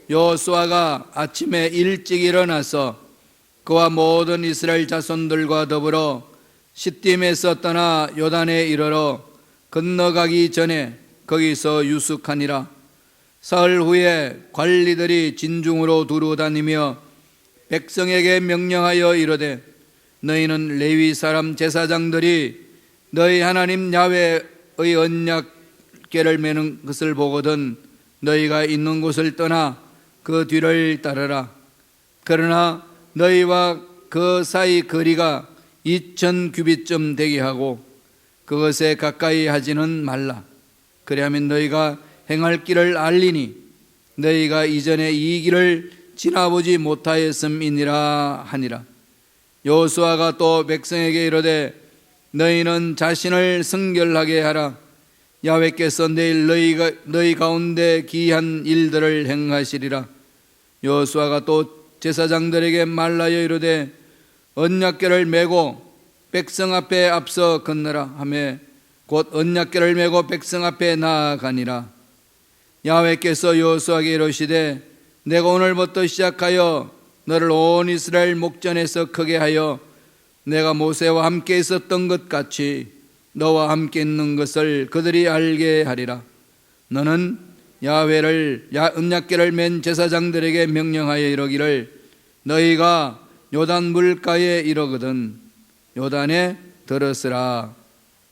여호수아가 아침에 일찍 일어나서 그와 모든 이스라엘 자손들과 더불어 시딤에서 떠나 요단에 이르러 건너가기 전에 거기서 유숙하니라. 사흘 후에 관리들이 진중으로 두루 다니며 백성에게 명령하여 이르되 너희는 레위 사람 제사장들이 너희 하나님 야훼의 언약궤를 메는 것을 보거든 너희가 있는 곳을 떠나 그 뒤를 따르라. 그러나 너희와 그 사이 거리가 2000규빗쯤 되게 하고 그것에 가까이 하지는 말라. 그리하면 너희가 행할 길을 알리니 너희가 이전에 이 길을 지나보지 못하였음이니라 하니라. 여호수아가 또 백성에게 이르되 너희는 자신을 성결하게 하라. 야훼께서 내일 너희 가운데 기이한 일들을 행하시리라. 여호수아가 또 제사장들에게 말하여 이르되 언약궤를 메고 백성 앞에 앞서 건너라 하매 곧 언약궤를 메고 백성 앞에 나아가니라. 야훼께서 여호수아에게 이르시되 내가 오늘부터 시작하여 너를 온 이스라엘 목전에서 크게 하여 내가 모세와 함께 있었던 것 같이 너와 함께 있는 것을 그들이 알게 하리라. 너는 야훼를 언약궤를 맨 제사장들에게 명령하여 이르기를 너희가 요단 물가에 이르거든 요단에 들었으라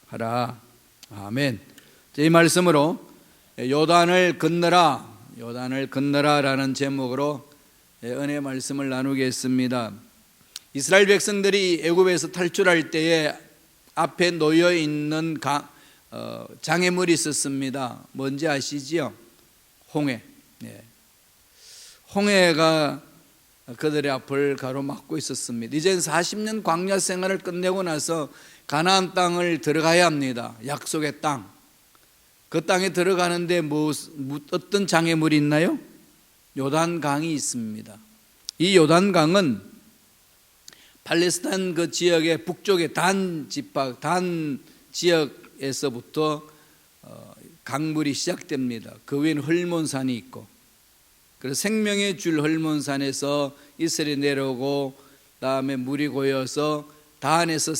하라. 아멘. 이 말씀으로 요단을 건너라 라는 제목으로 은혜 말씀을 나누겠습니다. 이스라엘 백성들이 애굽에서 탈출할 때에 앞에 놓여 있는 장애물이 있었습니다. 뭔지 아시지요? 홍해. 홍해가 그들의 앞을 가로막고 있었습니다. 이젠 40년 광야 생활을 끝내고 나서 가나안 땅을 들어가야 합니다. 약속의 땅. 그 땅에 들어가는데 어떤 장애물이 있나요? 요단강이 있습니다. 이 요단강은 팔레스타인 그 지역의 북쪽의 단 지역에서부터 강물이 시작됩니다. 그 위에는 헐몬산이 있고, 그래서 생명의 줄 헐몬산에서 이슬이 내려오고 다음에 물이 고여서 단에서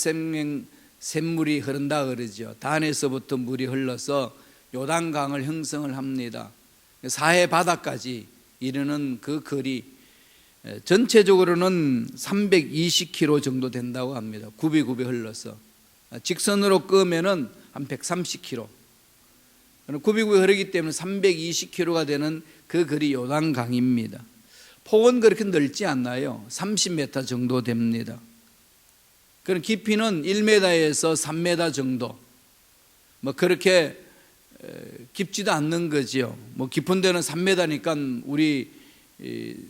샘물이 흐른다 그러죠. 단에서부터 물이 흘러서 요단강을 형성을 합니다. 사해 바다까지 이르는 그 거리 전체적으로는 320km 정도 된다고 합니다. 굽이 흘러서 직선으로 끄면은 한 130km, 굽이 흐르기 때문에 320km가 되는 그 거리 요단강입니다. 폭은 그렇게 넓지 않나요? 30m 정도 됩니다. 그런 깊이는 1m에서 3m 정도, 그렇게 깊지도 않는 거지요. 깊은 데는 3m니까 우리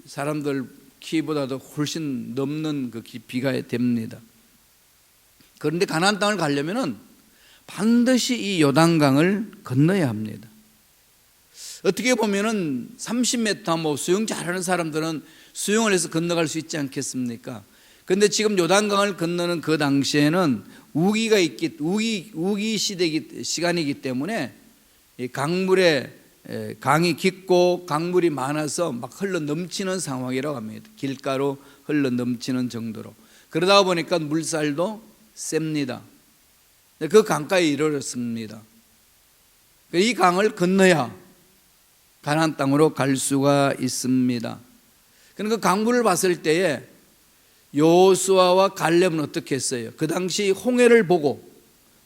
사람들 키보다도 훨씬 넘는 그 깊이가 됩니다. 그런데 가나안 땅을 가려면은 반드시 이 요단강을 건너야 합니다. 어떻게 보면은 30m 수영 잘하는 사람들은 수영을 해서 건너갈 수 있지 않겠습니까? 그런데 지금 요단강을 건너는 그 당시에는 우기 시간이기 때문에 이 강이 깊고 강물이 많아서 막 흘러 넘치는 상황이라고 합니다. 길가로 흘러 넘치는 정도로. 그러다 보니까 물살도 셉니다. 그 강가에 이르렀습니다. 이 강을 건너야 가나안 땅으로 갈 수가 있습니다. 그러니까 그 강물을 봤을 때에 여호수아와 갈렙은 어떻게 했어요? 그 당시 홍해를 보고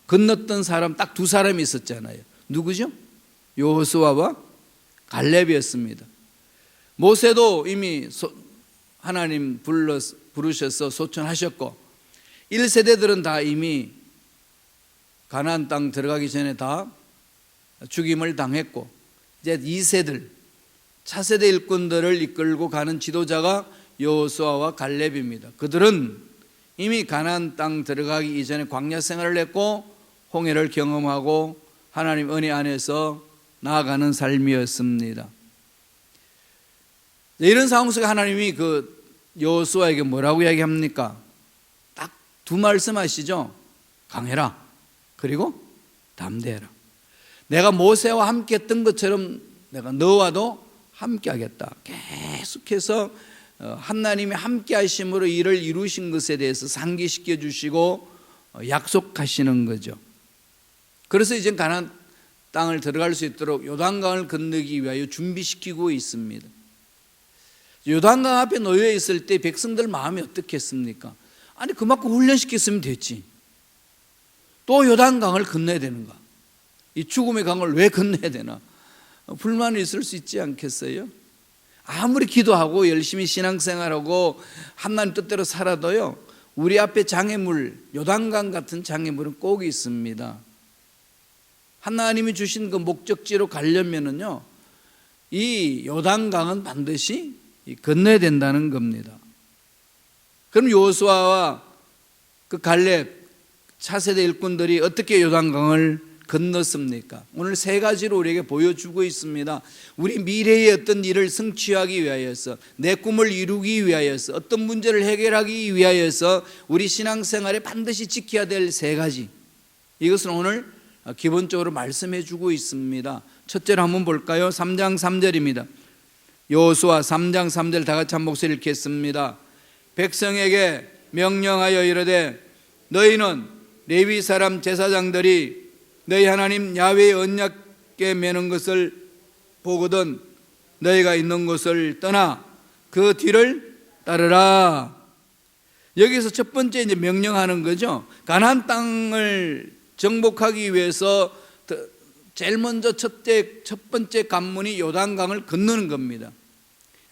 건넜던 사람 딱 두 사람이 있었잖아요. 누구죠? 여호수아와 갈렙이었습니다. 모세도 이미 하나님 부르셔서 소천하셨고 1세대들은 다 이미 가나안 땅 들어가기 전에 다 죽임을 당했고, 이제 2세들 차세대 일꾼들을 이끌고 가는 지도자가 여호수아와 갈렙입니다. 그들은 이미 가나안 땅 들어가기 이전에 광야 생활을 했고 홍해를 경험하고 하나님 은혜 안에서 나아가는 삶이었습니다. 이런 상황 속에 하나님이 그 여호수아에게 뭐라고 이야기합니까? 딱 두 말씀 하시죠. 강해라, 그리고 담대해라. 내가 모세와 함께 했던 것처럼 내가 너와도 함께 하겠다. 계속해서 하나님이 함께 하심으로 일을 이루신 것에 대해서 상기시켜 주시고 약속하시는 거죠. 그래서 이제 가나안 땅을 들어갈 수 있도록 요단강을 건너기 위하여 준비시키고 있습니다. 요단강 앞에 놓여 있을 때 백성들 마음이 어떻겠습니까? 아니 그만큼 훈련시켰으면 됐지. 또 요단강을 건너야 되는가? 이 죽음의 강을 왜 건너야 되나? 불만이 있을 수 있지 않겠어요? 아무리 기도하고 열심히 신앙생활하고 하나님 뜻대로 살아도요, 우리 앞에 장애물, 요단강 같은 장애물은 꼭 있습니다. 하나님이 주신 그 목적지로 가려면은요, 이 요단강은 반드시 건너야 된다는 겁니다. 그럼 여호수아와 그 갈렙 차세대 일꾼들이 어떻게 요단강을 건넜습니까? 오늘 세 가지로 우리에게 보여주고 있습니다. 우리 미래의 어떤 일을 성취하기 위하여서, 내 꿈을 이루기 위하여서, 어떤 문제를 해결하기 위하여서 우리 신앙생활에 반드시 지켜야 될 세 가지, 이것은 오늘 기본적으로 말씀해 주고 있습니다. 첫째로 한번 볼까요? 3장 3절입니다. 여호수아 3장 3절 다 같이 한 목소리 읽겠습니다. 백성에게 명령하여 이르되 너희는 레위 사람 제사장들이 너희 하나님 야훼의 언약궤 매는 것을 보거든 너희가 있는 곳을 떠나 그 뒤를 따르라. 여기서 첫 번째 이제 명령하는 거죠. 가나안 땅을 정복하기 위해서 제일 먼저 첫 번째 관문이 요단강을 건너는 겁니다.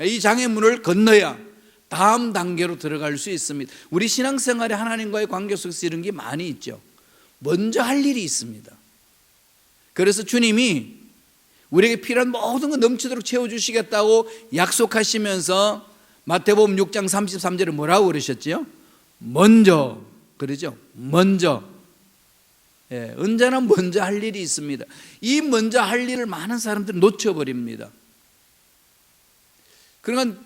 이 장애물을 건너야 다음 단계로 들어갈 수 있습니다. 우리 신앙생활에 하나님과의 관계 속에서 이런 게 많이 있죠. 먼저 할 일이 있습니다. 그래서 주님이 우리에게 필요한 모든 거 넘치도록 채워주시겠다고 약속하시면서 마태복음 6장 33절에 뭐라고 그러셨지요? 먼저, 그러죠? 먼저. 예, 언제나 먼저 할 일이 있습니다. 이 먼저 할 일을 많은 사람들이 놓쳐버립니다. 그러니까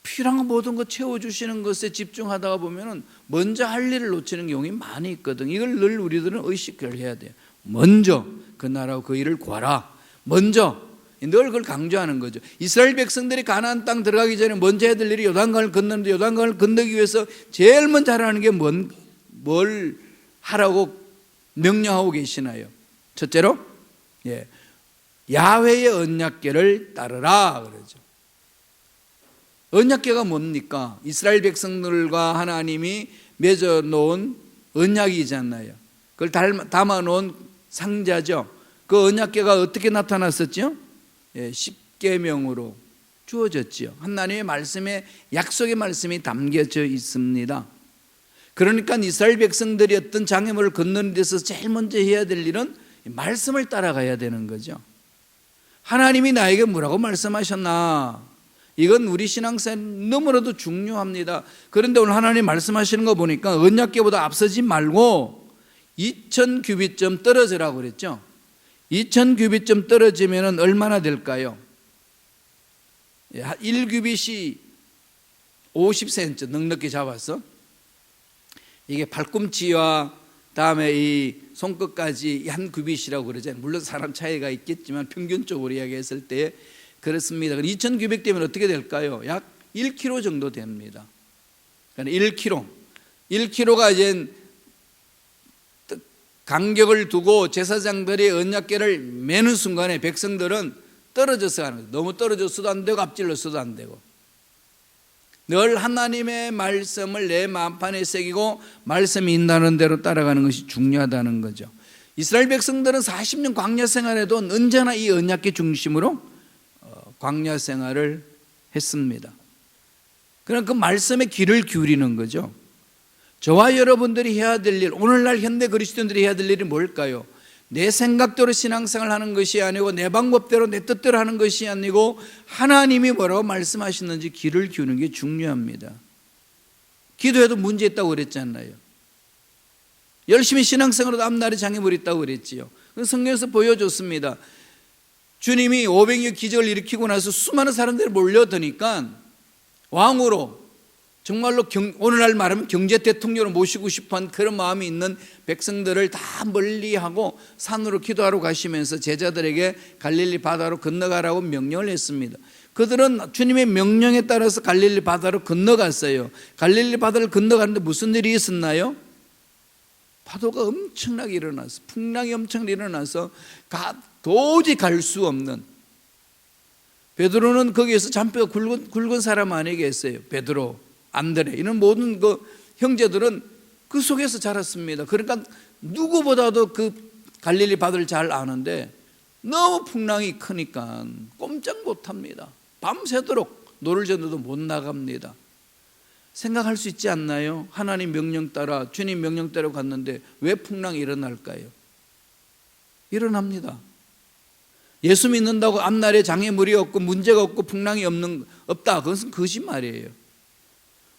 필요한 모든 거 채워주시는 것에 집중하다가 보면 먼저 할 일을 놓치는 경우가 많이 있거든. 이걸 늘 우리들은 의식을 해야 돼요. 먼저 그 나라와 그 일을 구하라. 먼저 늘 그걸 강조하는 거죠. 이스라엘 백성들이 가나안 땅 들어가기 전에 먼저 해야 될 일이 요단강을 건너는데, 요단강을 건너기 위해서 제일 먼저 하라는 게 뭘 하라고 명령하고 계시나요? 첫째로 야훼의 언약궤를 따르라 그러죠. 언약궤가 뭡니까? 이스라엘 백성들과 하나님이 맺어놓은 언약이잖아요. 그걸 담아놓은 상자죠. 그 언약궤가 어떻게 나타났었죠? 십계명으로 주어졌지요. 하나님의 말씀에, 약속의 말씀이 담겨져 있습니다. 그러니까 이스라엘 백성들이 어떤 장애물을 건너는 데서 제일 먼저 해야 될 일은 말씀을 따라가야 되는 거죠. 하나님이 나에게 뭐라고 말씀하셨나? 이건 우리 신앙생활 너무나도 중요합니다. 그런데 오늘 하나님 말씀하시는 거 보니까 언약궤보다 앞서지 말고 2000규빗점 떨어지라고 그랬죠. 2000규빗점 떨어지면 얼마나 될까요? 1규빗이 50cm 넉넉히 잡았어. 이게 발꿈치와 다음에 이 손끝까지 한 규빗이라고 그러잖아요. 물론 사람 차이가 있겠지만 평균적으로 이야기했을 때 그렇습니다. 2000규빗 되면 어떻게 될까요? 약 1kg 정도 됩니다. 그러니까 1kg가 이제 간격을 두고 제사장들이 언약궤를 매는 순간에 백성들은 떨어져서 가는 거예요. 너무 떨어져서도 안 되고 앞질러서도 안 되고, 늘 하나님의 말씀을 내 마음판에 새기고 말씀이 인도하는 대로 따라가는 것이 중요하다는 거죠. 이스라엘 백성들은 40년 광야 생활에도 언제나 이 언약궤 중심으로 광야 생활을 했습니다. 그러니까 그 말씀에 귀를 기울이는 거죠. 저와 여러분들이 해야 될 일, 오늘날 현대 그리스도인들이 해야 될 일이 뭘까요? 내 생각대로 신앙생활 하는 것이 아니고, 내 방법대로 내 뜻대로 하는 것이 아니고, 하나님이 뭐라고 말씀하시는지 귀를 기우는 게 중요합니다. 기도해도 문제 있다고 그랬잖아요. 열심히 신앙생활도 앞날에 장애물이 있다고 그랬지요. 성경에서 보여줬습니다. 주님이 500여 기적을 일으키고 나서 수많은 사람들이 몰려드니까 왕으로 정말로 오늘날 말하면 경제 대통령으로 모시고 싶어한 그런 마음이 있는 백성들을 다 멀리하고 산으로 기도하러 가시면서 제자들에게 갈릴리 바다로 건너가라고 명령을 했습니다. 그들은 주님의 명령에 따라서 갈릴리 바다로 건너갔어요. 갈릴리 바다를 건너가는데 무슨 일이 있었나요? 파도가 엄청나게 일어나서, 풍랑이 엄청나게 일어나서 도저히 갈 수 없는, 베드로는 거기에서 잔뼈가 굵은 사람 아니겠어요? 베드로, 안드레, 이런 모든 그 형제들은 그 속에서 자랐습니다. 그러니까 누구보다도 그 갈릴리 바다를 잘 아는데 너무 풍랑이 크니까 꼼짝 못합니다. 밤새도록 노를 젓는데도 못 나갑니다. 생각할 수 있지 않나요? 하나님 명령 따라, 주님 명령 따라 갔는데 왜 풍랑이 일어날까요? 일어납니다. 예수 믿는다고 앞날에 장애물이 없고 문제가 없고 풍랑이 없다, 그것은 거짓말이에요.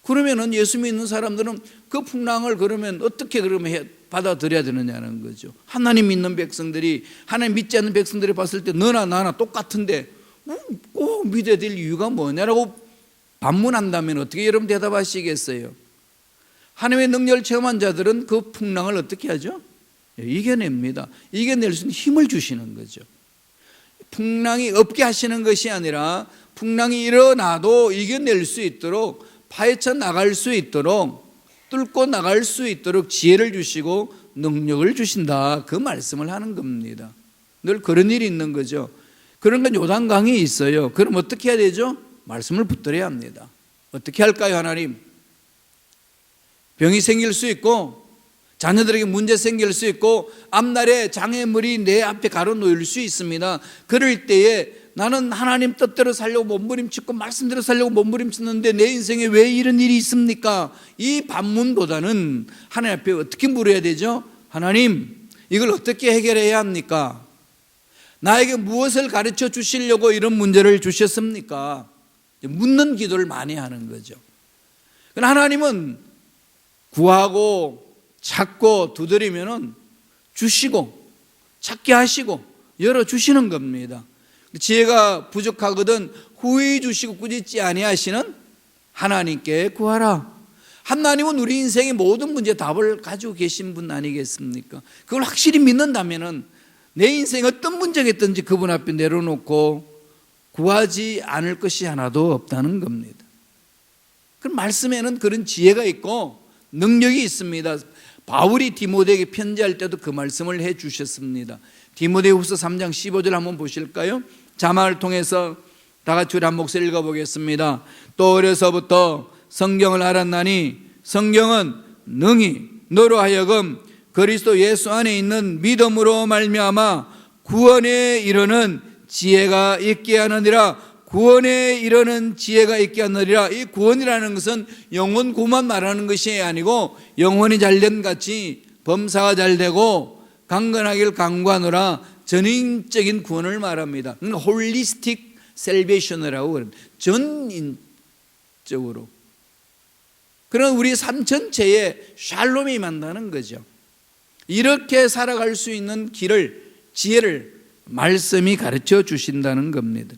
그러면은 예수 믿는 사람들은 그 풍랑을 그러면 어떻게 그러면 받아들여야 되느냐는 거죠. 하나님 믿는 백성들이, 하나님 믿지 않는 백성들이 봤을 때 너나 나나 똑같은데 꼭 믿어야 될 이유가 뭐냐라고 반문한다면 어떻게 여러분 대답하시겠어요? 하나님의 능력을 체험한 자들은 그 풍랑을 어떻게 하죠? 이겨냅니다. 이겨낼 수 있는 힘을 주시는 거죠. 풍랑이 없게 하시는 것이 아니라 풍랑이 일어나도 이겨낼 수 있도록, 파헤쳐 나갈 수 있도록, 뚫고 나갈 수 있도록 지혜를 주시고 능력을 주신다, 그 말씀을 하는 겁니다. 늘 그런 일이 있는 거죠. 그런 건 요단강에 있어요. 그럼 어떻게 해야 되죠? 말씀을 붙들어야 합니다. 어떻게 할까요, 하나님? 병이 생길 수 있고 자녀들에게 문제 생길 수 있고 앞날에 장애물이 내 앞에 가로놓일 수 있습니다. 그럴 때에 나는 하나님 뜻대로 살려고 몸부림치고 말씀대로 살려고 몸부림치는데 내 인생에 왜 이런 일이 있습니까? 이 반문보다는 하나님 앞에 어떻게 물어야 되죠? 하나님, 이걸 어떻게 해결해야 합니까? 나에게 무엇을 가르쳐 주시려고 이런 문제를 주셨습니까? 묻는 기도를 많이 하는 거죠. 하나님은 구하고 찾고 두드리면은 주시고 찾게 하시고 열어주시는 겁니다. 지혜가 부족하거든 후히 주시고 꾸짖지 아니하시는 하나님께 구하라. 하나님은 우리 인생의 모든 문제 답을 가지고 계신 분 아니겠습니까? 그걸 확실히 믿는다면은 내 인생에 어떤 문제가 있든지 그분 앞에 내려놓고 구하지 않을 것이 하나도 없다는 겁니다. 그럼 말씀에는 그런 지혜가 있고 능력이 있습니다. 바울이 디모데에게 편지할 때도 그 말씀을 해 주셨습니다. 디모데후서 3장 15절 한번 보실까요? 자막을 통해서 다 같이 우리 한 목소리 읽어보겠습니다. 또 어려서부터 성경을 알았나니 성경은 능히 너로 하여금 그리스도 예수 안에 있는 믿음으로 말미암아 구원에 이르는 지혜가 있게 하느니라. 구원에 이르는 지혜가 있게 하느니라. 이 구원이라는 것은 영혼 구만 말하는 것이 아니고 영혼이 잘된 같이 범사가 잘되고 강건하길 강구하노라, 전인적인 구원을 말합니다. 홀리스틱 셀베이션이라고 그럽니다. 전인적으로. 그런 우리 삶 전체에 샬롬이 임한다는 거죠. 이렇게 살아갈 수 있는 길을, 지혜를 말씀이 가르쳐 주신다는 겁니다.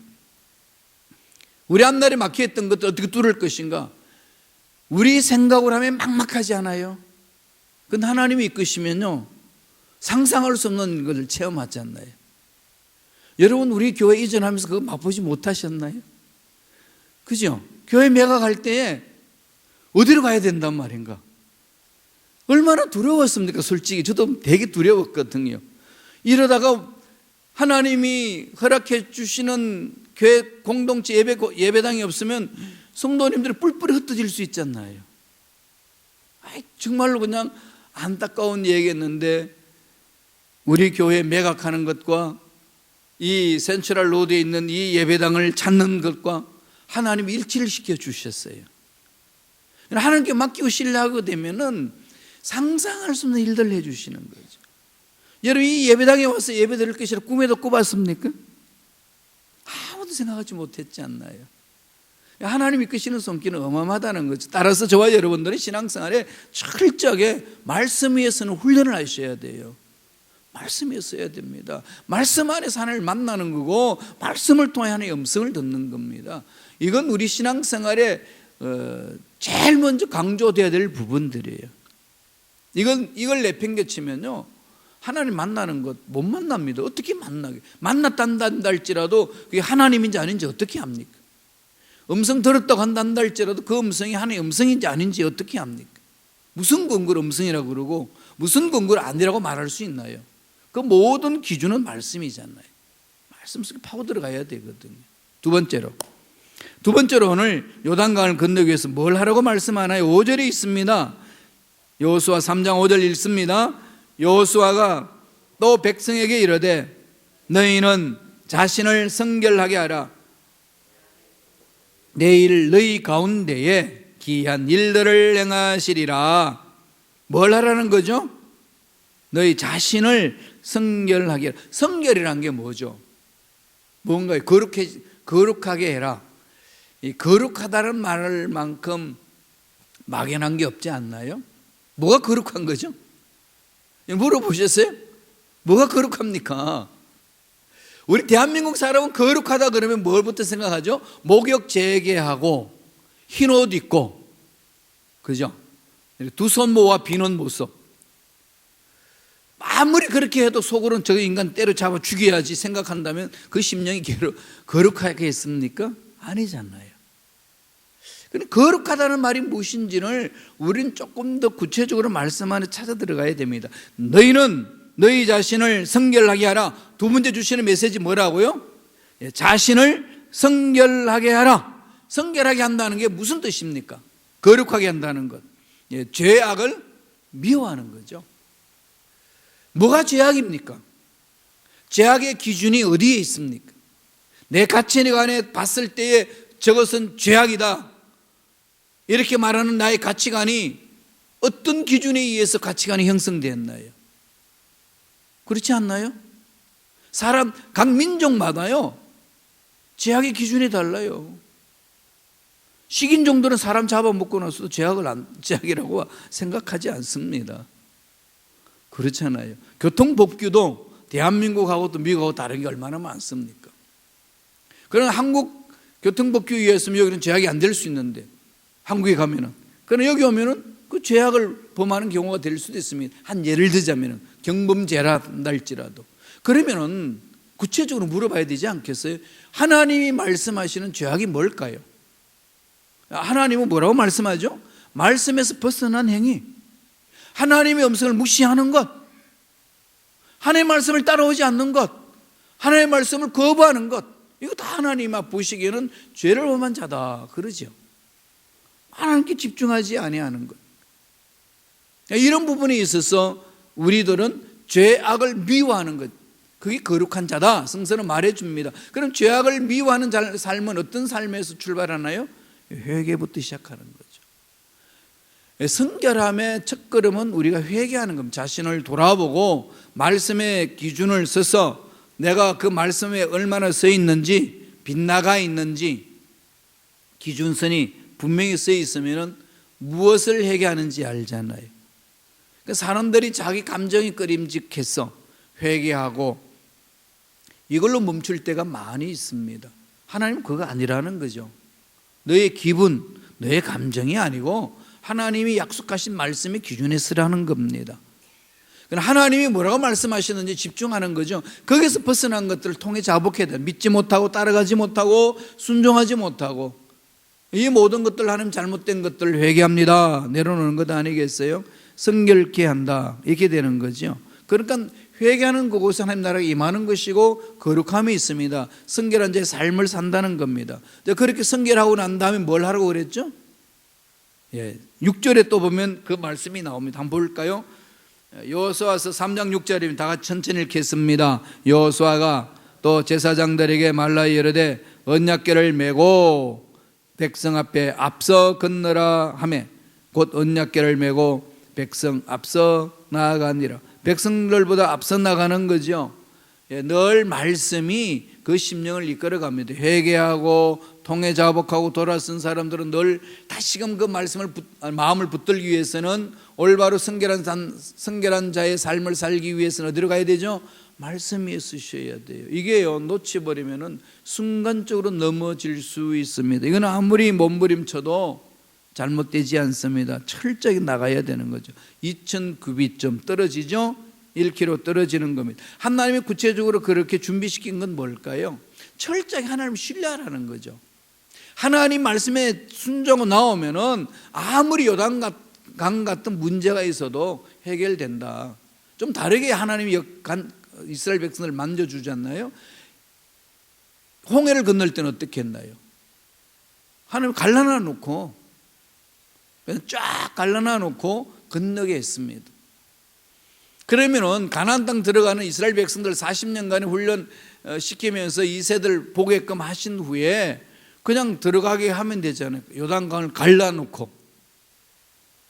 우리 앞날에 막혀있던 것도 어떻게 뚫을 것인가? 우리 생각으로 하면 막막하지 않아요? 근데 하나님이 이끄시면요 상상할 수 없는 것을 체험하지 않나요? 여러분 우리 교회 이전하면서 그거 맛보지 못하셨나요? 그죠? 교회 매각할 때에 어디로 가야 된단 말인가? 얼마나 두려웠습니까? 솔직히 저도 되게 두려웠거든요. 이러다가 하나님이 허락해 주시는 교회 공동체 예배당이 없으면 성도님들이 뿔뿔이 흩어질 수 있잖아요. 정말로 그냥 안타까운 얘기였는데 우리 교회 매각하는 것과 이 센트럴 로드에 있는 이 예배당을 찾는 것과 하나님이 일치를 시켜 주셨어요. 하나님께 맡기고 신뢰하게 되면은 상상할 수 없는 일들을 해주시는 거죠. 여러분 이 예배당에 와서 예배 드릴 것이라 꿈에도 꿔봤습니까? 아무도 생각하지 못했지 않나요? 하나님이 이끄시는 손길은 어마어마하다는 거죠. 따라서 저와 여러분들은 신앙생활에 철저하게 말씀 위에서는 훈련을 하셔야 돼요. 말씀 위에 서야 됩니다. 말씀 안에서 하나님을 만나는 거고 말씀을 통해 하나님의 음성을 듣는 겁니다. 이건 우리 신앙생활에 제일 먼저 강조돼야 될 부분들이에요. 이걸 내팽개치면요, 하나님 만나는 것 못 만납니다. 어떻게 만나게? 만났단다 할지라도 그게 하나님인지 아닌지 어떻게 합니까? 음성 들었다고 한다 할지라도 그 음성이 하나님의 음성인지 아닌지 어떻게 합니까? 무슨 근거로 음성이라고 그러고 무슨 근거로 아니라고 말할 수 있나요? 그 모든 기준은 말씀이잖아요. 말씀 속에 파고 들어가야 되거든요. 두 번째로 오늘 요단강을 건너기 위해서 뭘 하라고 말씀하나요? 5절에 있습니다. 여호수아 3장 5절 읽습니다. 여호수아가 또 백성에게 이르되 너희는 자신을 성결하게 하라. 내일 너희 가운데에 기이한 일들을 행하시리라. 뭘 하라는 거죠? 너희 자신을 성결하게 하라. 성결이란 게 뭐죠? 뭔가요? 거룩하게 해라. 이 거룩하다는 말만큼 막연한 게 없지 않나요? 뭐가 거룩한 거죠? 물어보셨어요? 뭐가 거룩합니까? 우리 대한민국 사람은 거룩하다 그러면 뭘부터 생각하죠? 목욕 재개하고 흰 옷 입고, 그죠? 두 손 모아 비는 모습. 아무리 그렇게 해도 속으로는 저 인간 때려잡아 죽여야지 생각한다면 그 심령이 거룩하겠습니까? 아니잖아요. 근데 거룩하다는 말이 무엇인지를 우리는 조금 더 구체적으로 말씀 안에 찾아 들어가야 됩니다. 너희는 너희 자신을 성결하게 하라. 두 번째 주시는 메시지 뭐라고요? 자신을 성결하게 하라. 성결하게 한다는 게 무슨 뜻입니까? 거룩하게 한다는 것. 죄악을 미워하는 거죠. 뭐가 죄악입니까? 죄악의 기준이 어디에 있습니까? 내 가치관에 봤을 때에 저것은 죄악이다, 이렇게 말하는 나의 가치관이 어떤 기준에 의해서 가치관이 형성되었나요? 그렇지 않나요? 각 민족마다요, 죄악의 기준이 달라요. 식인 정도는 사람 잡아먹고 나서도 죄악이라고 생각하지 않습니다. 그렇잖아요. 교통법규도 대한민국하고 또 미국하고 다른 게 얼마나 많습니까? 그러나 한국 교통법규에 의해서는 여기는 죄악이 안 될 수 있는데, 한국에 가면은, 그러나 여기 오면은 그 죄악을 범하는 경우가 될 수도 있습니다. 한 예를 들자면은 경범죄라 할지라도. 그러면은 구체적으로 물어봐야 되지 않겠어요? 하나님이 말씀하시는 죄악이 뭘까요? 하나님은 뭐라고 말씀하죠? 말씀에서 벗어난 행위, 하나님의 음성을 무시하는 것, 하나님의 말씀을 따라오지 않는 것, 하나님의 말씀을 거부하는 것, 이거 다 하나님 앞 보시기에는 죄를 범한 자다 그러죠. 하나님께 집중하지 아니하는 것. 이런 부분에 있어서 우리들은 죄악을 미워하는 것, 그게 거룩한 자다, 성서는 말해줍니다. 그럼 죄악을 미워하는 삶은 어떤 삶에서 출발하나요? 회개부터 시작하는 거죠. 성결함의 첫걸음은 우리가 회개하는 겁니다. 자신을 돌아보고 말씀의 기준을 써서 내가 그 말씀에 얼마나 써 있는지, 빗나가 있는지, 기준선이 분명히 써 있으면 무엇을 회개하는지 알잖아요. 그러니까 사람들이 자기 감정이 끄림직해서 회개하고 이걸로 멈출 때가 많이 있습니다. 하나님은 그거 아니라는 거죠. 너의 기분, 너의 감정이 아니고 하나님이 약속하신 말씀의 기준에 서라는 겁니다. 하나님이 뭐라고 말씀하시는지 집중하는 거죠. 거기서 벗어난 것들을 통해 자복해야 돼요. 믿지 못하고 따라가지 못하고 순종하지 못하고, 이 모든 것들, 하나님 잘못된 것들을 회개합니다, 내려놓는 것 아니겠어요? 성결케 한다, 이렇게 되는 거죠. 그러니까 회개하는 그곳에 하나님 나라가 임하는 것이고 거룩함이 있습니다. 성결한 자의 삶을 산다는 겁니다. 그렇게 성결하고 난 다음에 뭘 하라고 그랬죠? 6절에 또 보면 그 말씀이 나옵니다. 한번 볼까요? 여호수아서 3장 6절입니다. 다 같이 천천히 읽겠습니다. 여호수아가 또 제사장들에게 말라 이르되 언약궤를 메고 백성 앞에 앞서 건너라 하매 곧 언약궤를 메고 백성 앞서 나아가니라. 백성들보다 앞서 나가는 거죠. 늘 말씀이 그 심령을 이끌어갑니다. 회개하고 통해 자복하고 돌아선 사람들은 늘 다시금 그 말씀을 마음을 붙들기 위해서는 올바로 성결한 자의 삶을 살기 위해서는 어디로 가야 되죠? 말씀 위에 쓰셔야 돼요. 이게요, 놓쳐버리면은 순간적으로 넘어질 수 있습니다. 이건 아무리 몸부림쳐도 잘못되지 않습니다. 철저히 나가야 되는 거죠. 2000규빗 떨어지죠? 1km 떨어지는 겁니다. 하나님이 구체적으로 그렇게 준비시킨 건 뭘까요? 철저히 하나님을 신뢰하라는 거죠. 하나님 말씀에 순종하고 나오면은 아무리 요단강 같은 문제가 있어도 해결된다. 좀 다르게 하나님이 이스라엘 백성을 만져주지 않나요? 홍해를 건널 때는 어떻게 했나요? 하나님 갈라놔 놓고 그냥 쫙 갈라놔 놓고 건너게 했습니다. 그러면은 가나안 땅 들어가는 이스라엘 백성들 40년간의 훈련 시키면서 이세들 보게끔 하신 후에 그냥 들어가게 하면 되잖아요. 요단강을 갈라놓고.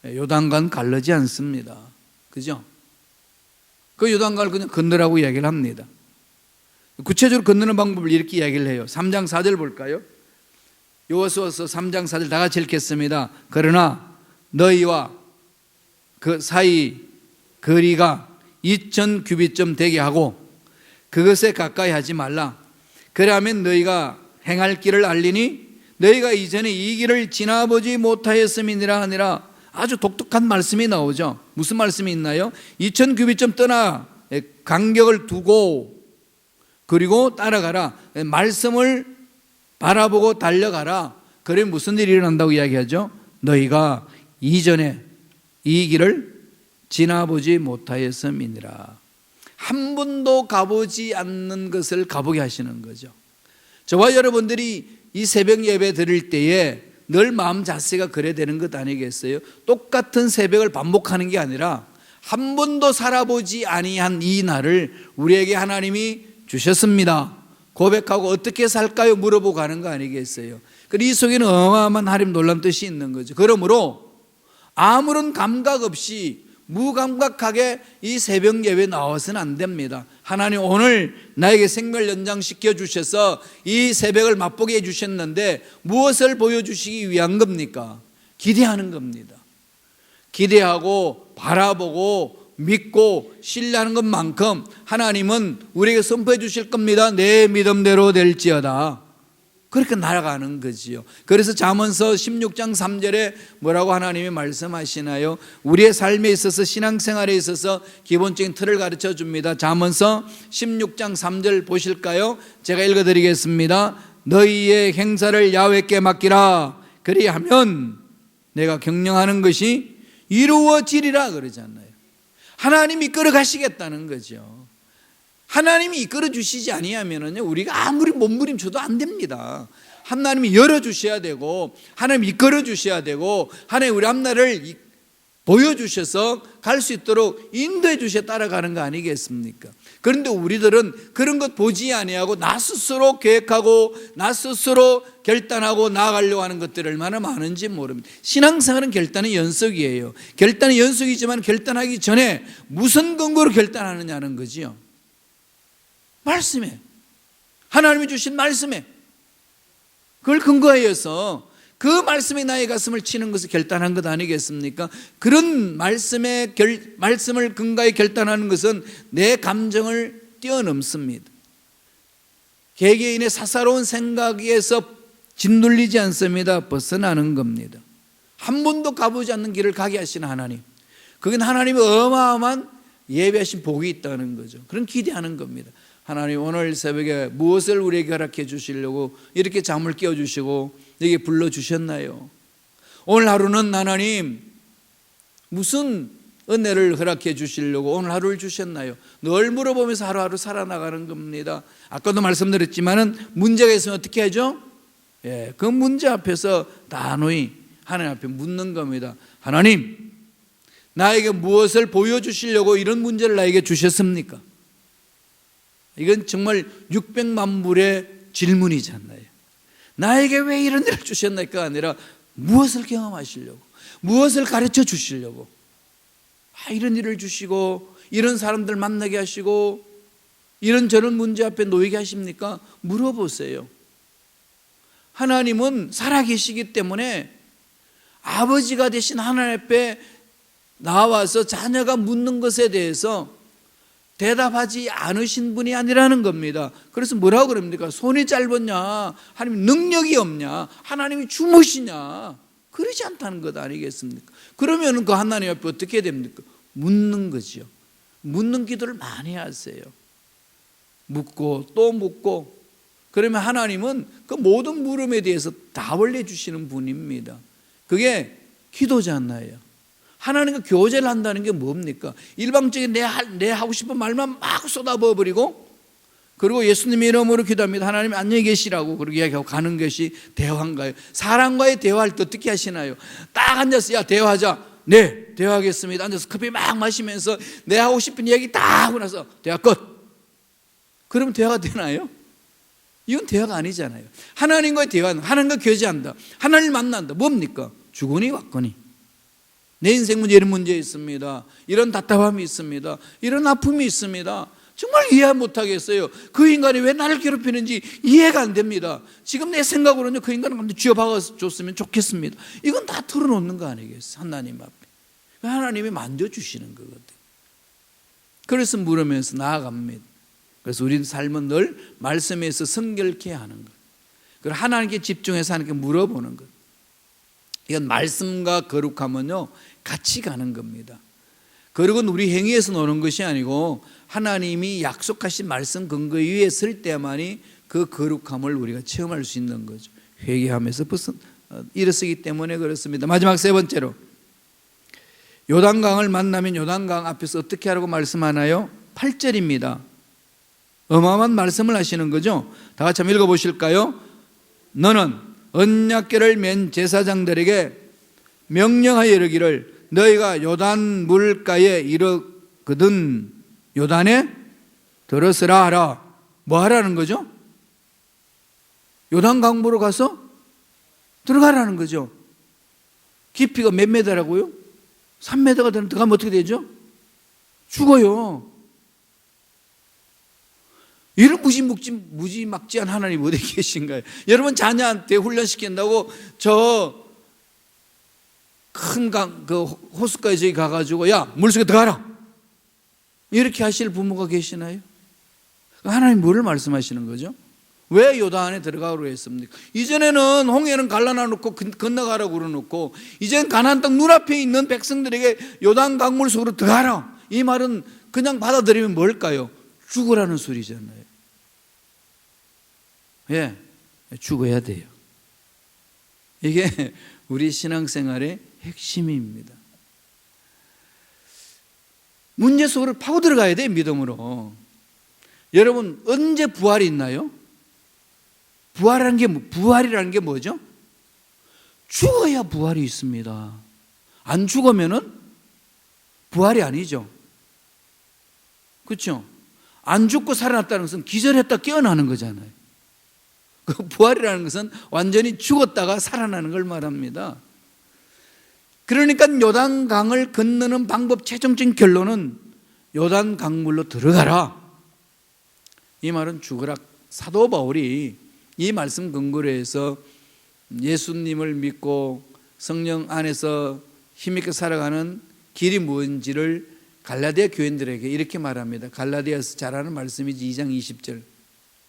요단강 갈르지 않습니다. 그죠? 그 요단강을 그냥 건너라고 이야기를 합니다. 구체적으로 건너는 방법을 이렇게 이야기를 해요. 3장 4절 볼까요? 여호수아서 3장 4절 다 같이 읽겠습니다. 그러나 너희와 그 사이 거리가 2000규빗 되게 하고 그것에 가까이 하지 말라. 그러면 너희가 행할 길을 알리니 너희가 이전에 이 길을 지나보지 못하였음이니라 하니라. 아주 독특한 말씀이 나오죠. 무슨 말씀이 있나요? 2000규빗 떠나 간격을 두고 그리고 따라가라. 말씀을 바라보고 달려가라. 그래 무슨 일이 일어난다고 이야기하죠? 너희가 이전에 이 길을 지나보지 못하였음이니라. 한 번도 가보지 않는 것을 가보게 하시는 거죠. 저와 여러분들이 이 새벽 예배 드릴 때에 늘 마음 자세가 그래 되는 것 아니겠어요? 똑같은 새벽을 반복하는 게 아니라 한 번도 살아보지 아니한 이 날을 우리에게 하나님이 주셨습니다. 고백하고 어떻게 살까요? 물어보고 가는 거 아니겠어요? 이 속에는 어마어마한 하나님 놀라운 뜻이 있는 거죠. 그러므로 아무런 감각 없이 무감각하게 이 새벽 예배에 나와서는 안 됩니다. 하나님 오늘 나에게 생명을 연장시켜 주셔서 이 새벽을 맛보게 해 주셨는데 무엇을 보여주시기 위한 겁니까? 기대하는 겁니다. 기대하고 바라보고 믿고 신뢰하는 것만큼 하나님은 우리에게 선포해 주실 겁니다. 내 믿음대로 될지어다. 그렇게 날아가는 거지요. 그래서 잠언서 16장 3절에 뭐라고 하나님이 말씀하시나요? 우리의 삶에 있어서 신앙생활에 있어서 기본적인 틀을 가르쳐 줍니다. 잠언서 16장 3절 보실까요? 제가 읽어드리겠습니다. 너희의 행사를 야훼께 맡기라. 그리하면 내가 경영하는 것이 이루어지리라 그러잖아요. 하나님이 이끌어 가시겠다는 거죠. 하나님이 이끌어 주시지 아니하면은요 우리가 아무리 몸부림쳐도 안 됩니다. 하나님이 열어주셔야 되고 하나님이 이끌어 주셔야 되고 하나님 우리 앞날을 보여주셔서 갈 수 있도록 인도해 주셔 따라가는 거 아니겠습니까? 그런데 우리들은 그런 것 보지 아니하고 나 스스로 계획하고 나 스스로 결단하고 나아가려고 하는 것들이 얼마나 많은지 모릅니다. 신앙생활은 결단의 연속이에요. 결단의 연속이지만 결단하기 전에 무슨 근거로 결단하느냐는 거지요. 말씀에, 하나님이 주신 말씀에 그걸 근거하여서 그 말씀이 나의 가슴을 치는 것을 결단한 것 아니겠습니까? 그런 말씀을 근거하여 결단하는 것은 내 감정을 뛰어넘습니다. 개개인의 사사로운 생각에서 짓눌리지 않습니다. 벗어나는 겁니다. 한 번도 가보지 않는 길을 가게 하시는 하나님, 그건 하나님의 어마어마한 예배하신 복이 있다는 거죠. 그런 기대하는 겁니다. 하나님 오늘 새벽에 무엇을 우리에게 허락해 주시려고 이렇게 잠을 깨워주시고 여기 불러주셨나요? 오늘 하루는 하나님 무슨 은혜를 허락해 주시려고 오늘 하루를 주셨나요? 늘 물어보면서 하루하루 살아나가는 겁니다. 아까도 말씀드렸지만은 문제가 있으면 어떻게 하죠? 그 문제 앞에서 단호히 하나님 앞에 묻는 겁니다. 하나님, 나에게 무엇을 보여주시려고 이런 문제를 나에게 주셨습니까? 이건 정말 600만 불의 질문이잖아요. 나에게 왜 이런 일을 주셨나가 아니라 무엇을 경험하시려고, 무엇을 가르쳐 주시려고 이런 일을 주시고 이런 사람들 만나게 하시고 이런 저런 문제 앞에 놓이게 하십니까? 물어보세요. 하나님은 살아계시기 때문에 아버지가 되신 하나님 앞에 나와서 자녀가 묻는 것에 대해서 대답하지 않으신 분이 아니라는 겁니다. 그래서 뭐라고 그럽니까? 손이 짧았냐? 하나님 능력이 없냐? 하나님이 주무시냐? 그러지 않다는 것 아니겠습니까? 그러면 그 하나님 앞에 어떻게 됩니까? 묻는 거죠. 묻는 기도를 많이 하세요. 묻고 또 묻고. 그러면 하나님은 그 모든 물음에 대해서 답을 내주시는 분입니다. 그게 기도잖아요. 하나님과 교제를 한다는 게 뭡니까? 일방적인 내 하고 싶은 말만 막 쏟아부어버리고, 그리고 예수님의 이름으로 기도합니다. 하나님 안녕히 계시라고 그렇게 이야기하고 가는 것이 대화인가요? 사람과의 대화를 또 어떻게 하시나요? 딱 앉아서 야 대화하자. 네 대화하겠습니다. 앉아서 커피 막 마시면서 내 하고 싶은 이야기 다 하고 나서 대화 끝. 그러면 대화가 되나요? 이건 대화가 아니잖아요. 하나님과의 대화는 하나님과 교제한다, 하나님을 만난다. 뭡니까? 주거니 왔거니 내 인생 문제 이런 문제 있습니다. 이런 답답함이 있습니다. 이런 아픔이 있습니다. 정말 이해 못하겠어요. 그 인간이 왜 나를 괴롭히는지 이해가 안 됩니다. 지금 내 생각으로는 그 인간을 한번 쥐어박아줬으면 좋겠습니다. 이건 다 털어놓는 거 아니겠어요? 하나님 앞에. 하나님이 만져주시는 거거든요. 그래서 물으면서 나아갑니다. 그래서 우리 삶은 늘 말씀에서 성결케 하는 것, 그리고 하나님께 집중해서 하나님께 물어보는 것. 이건 말씀과 거룩함은요 같이 가는 겁니다. 거룩은 우리 행위에서 노는 것이 아니고 하나님이 약속하신 말씀 근거 위에 설 때만이 그 거룩함을 우리가 체험할 수 있는 거죠. 회개하면서 일어서기 때문에 그렇습니다. 마지막 세 번째로, 요단강을 만나면 요단강 앞에서 어떻게 하라고 말씀하나요? 8절입니다. 어마어마한 말씀을 하시는 거죠. 다 같이 한번 읽어보실까요? 너는 언약궤를 맨 제사장들에게 명령하여 이르기를 너희가 요단 물가에 이르거든 요단에 들어서라 하라. 뭐 하라는 거죠? 요단 강물로 가서 들어가라는 거죠. 깊이가 몇 메다라고요? 3m가 들어가면 어떻게 되죠? 죽어요. 이런 무지막지한 하나님 어디 계신가요? 여러분 자녀한테 훈련시킨다고 저 큰 강, 그 호숫가에 저기 가가지고 야 물속에 들어가라 이렇게 하실 부모가 계시나요? 하나님 뭐를 말씀하시는 거죠? 왜 요단에 들어가라고 했습니까? 이전에는 홍해는 갈라놔놓고 건너가라고 그러놓고 이제는 가나안 땅 눈앞에 있는 백성들에게 요단 강물 속으로 들어가라, 이 말은 그냥 받아들이면 뭘까요? 죽으라는 소리잖아요. 예, 죽어야 돼요. 이게 우리 신앙생활의 핵심입니다. 문제 속으로 파고 들어가야 돼요, 믿음으로. 여러분 언제 부활이 있나요? 부활이라는 게 뭐죠? 죽어야 부활이 있습니다. 안 죽으면은 부활이 아니죠. 그렇죠? 안 죽고 살아났다는 것은 기절했다 깨어나는 거잖아요. 그 부활이라는 것은 완전히 죽었다가 살아나는 걸 말합니다. 그러니까 요단강을 건너는 방법 최종적인 결론은 요단 강물로 들어가라, 이 말은 죽으라. 사도 바울이 이 말씀 근거로 해서 예수님을 믿고 성령 안에서 힘있게 살아가는 길이 뭔지를 갈라디아 교인들에게 이렇게 말합니다. 갈라디아에서 잘 아는 말씀이지. 2장 20절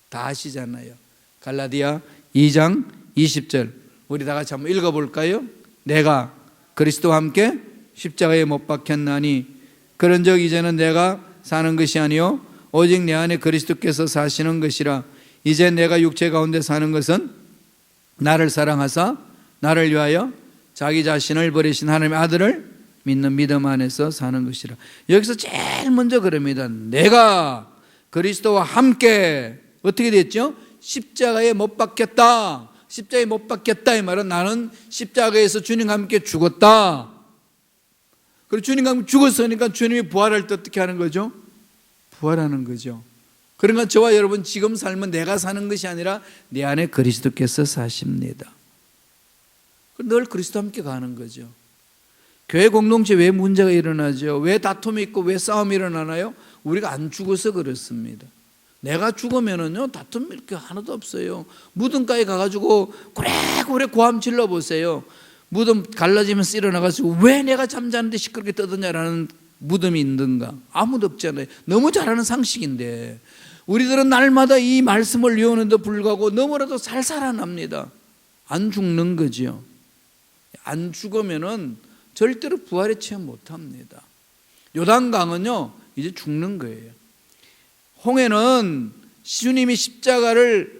다 아시잖아요. 갈라디아 2장 20절 우리 다 같이 한번 읽어볼까요? 내가 그리스도와 함께 십자가에 못 박혔나니 그런즉 이제는 내가 사는 것이 아니요 오직 내 안에 그리스도께서 사시는 것이라. 이제 내가 육체 가운데 사는 것은 나를 사랑하사 나를 위하여 자기 자신을 버리신 하나님의 아들을 믿는 믿음 안에서 사는 것이라. 여기서 제일 먼저 그럽니다. 내가 그리스도와 함께 어떻게 됐죠? 십자가에 못 박혔다. 십자가에 못 박혔다 이 말은 나는 십자가에서 주님과 함께 죽었다. 그리고 주님과 함께 죽었으니까 주님이 부활할 때 어떻게 하는 거죠? 부활하는 거죠. 그러니까 저와 여러분 지금 삶은 내가 사는 것이 아니라 내 안에 그리스도께서 사십니다. 늘 그리스도와 함께 가는 거죠. 교회 공동체 왜 문제가 일어나죠? 왜 다툼이 있고 왜 싸움이 일어나나요? 우리가 안 죽어서 그렇습니다. 내가 죽으면은요 다툼 이렇게 하나도 없어요. 무덤가에 가가지고 고래고래 고함 질러보세요. 무덤 갈라지면서 일어나가지고 왜 내가 잠자는데 시끄럽게 떠드냐라는 무덤이 있는가? 아무도 없잖아요. 너무 잘 아는 상식인데 우리들은 날마다 이 말씀을 외우는데 불구하고 너무나도 잘 살아납니다. 안 죽는 거죠. 안 죽으면은 절대로 부활의 체험 못합니다. 요단강은요 이제 죽는 거예요. 홍해는 주님이 십자가를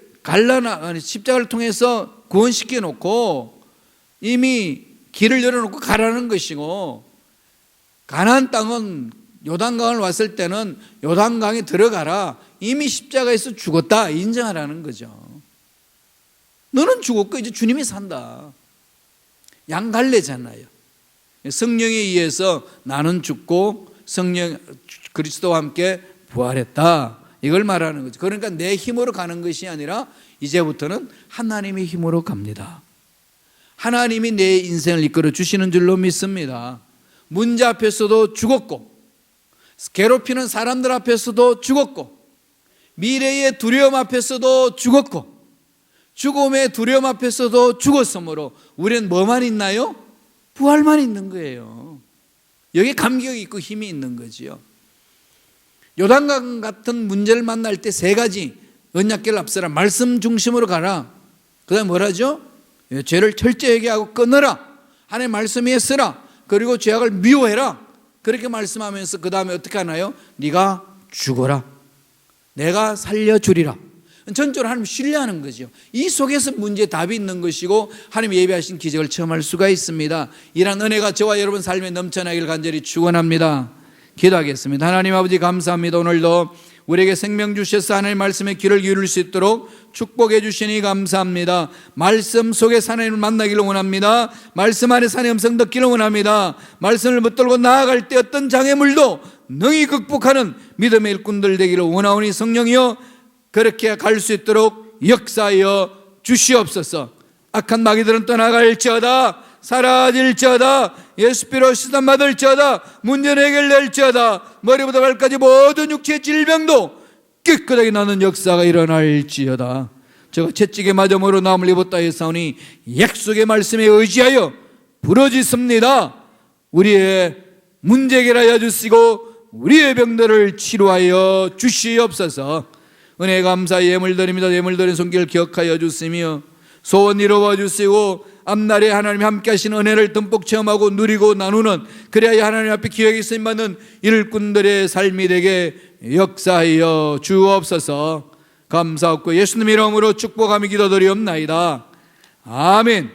십자가를 통해서 구원시켜 놓고 이미 길을 열어놓고 가라는 것이고, 가나안 땅은 요단강을 왔을 때는 요단강에 들어가라, 이미 십자가에서 죽었다 인정하라는 거죠. 너는 죽었고 이제 주님이 산다. 양갈래잖아요. 성령에 의해서 나는 죽고 성령 그리스도와 함께 부활했다, 이걸 말하는 거죠. 그러니까 내 힘으로 가는 것이 아니라 이제부터는 하나님의 힘으로 갑니다. 하나님이 내 인생을 이끌어 주시는 줄로 믿습니다. 문제 앞에서도 죽었고, 괴롭히는 사람들 앞에서도 죽었고, 미래의 두려움 앞에서도 죽었고, 죽음의 두려움 앞에서도 죽었으므로 우리는 뭐만 있나요? 부활만 있는 거예요. 여기 감격이 있고 힘이 있는 거지요. 요단강 같은 문제를 만날 때 세 가지: 언약궤를 앞서라, 말씀 중심으로 가라, 그 다음에 뭐라죠? 죄를 철저하게 하고 끊어라, 하나님의 말씀 위에 서라, 그리고 죄악을 미워해라. 그렇게 말씀하면서 그 다음에 어떻게 하나요? 네가 죽어라, 내가 살려주리라. 전적으로 하나님 신뢰하는 거죠. 이 속에서 문제의 답이 있는 것이고 하나님 예비하신 기적을 체험할 수가 있습니다. 이런 은혜가 저와 여러분 삶에 넘쳐나길 간절히 축원합니다. 기도하겠습니다. 하나님 아버지 감사합니다. 오늘도 우리에게 생명 주셔서 하나님의 말씀에 귀를 기울일 수 있도록 축복해 주시니 감사합니다. 말씀 속에서 하나님을 만나기를 원합니다. 말씀 안에서 하나님의 음성 듣기를 원합니다. 말씀을 붙들고 나아갈 때 어떤 장애물도 능히 극복하는 믿음의 일꾼들 되기를 원하오니 성령이여 그렇게 갈 수 있도록 역사하여 주시옵소서. 악한 마귀들은 떠나갈지어다, 사라질지어다, 예수피로 시단받을지어다, 문제는 해결될지어다, 머리부터 발까지 모든 육체의 질병도 깨끗하게 나는 역사가 일어날지어다. 제가 채찍에 맞음으로 나음을 입었다 했사오니 약속의 말씀에 의지하여 부르짖습니다. 우리의 문제 해결하여 주시고 우리의 병들을 치료하여 주시옵소서. 은혜 감사의 예물 드립니다. 예물 드린 손길 기억하여 주시며 소원 이루어 주시고 앞날에 하나님이 함께 하신 은혜를 듬뿍 체험하고 누리고 나누는, 그래야 하나님 앞에 기억이 쓰임받는 일꾼들의 삶이 되게 역사하여 주옵소서. 감사하고 예수님 이름으로 축복하며 기도드리옵나이다. 아멘.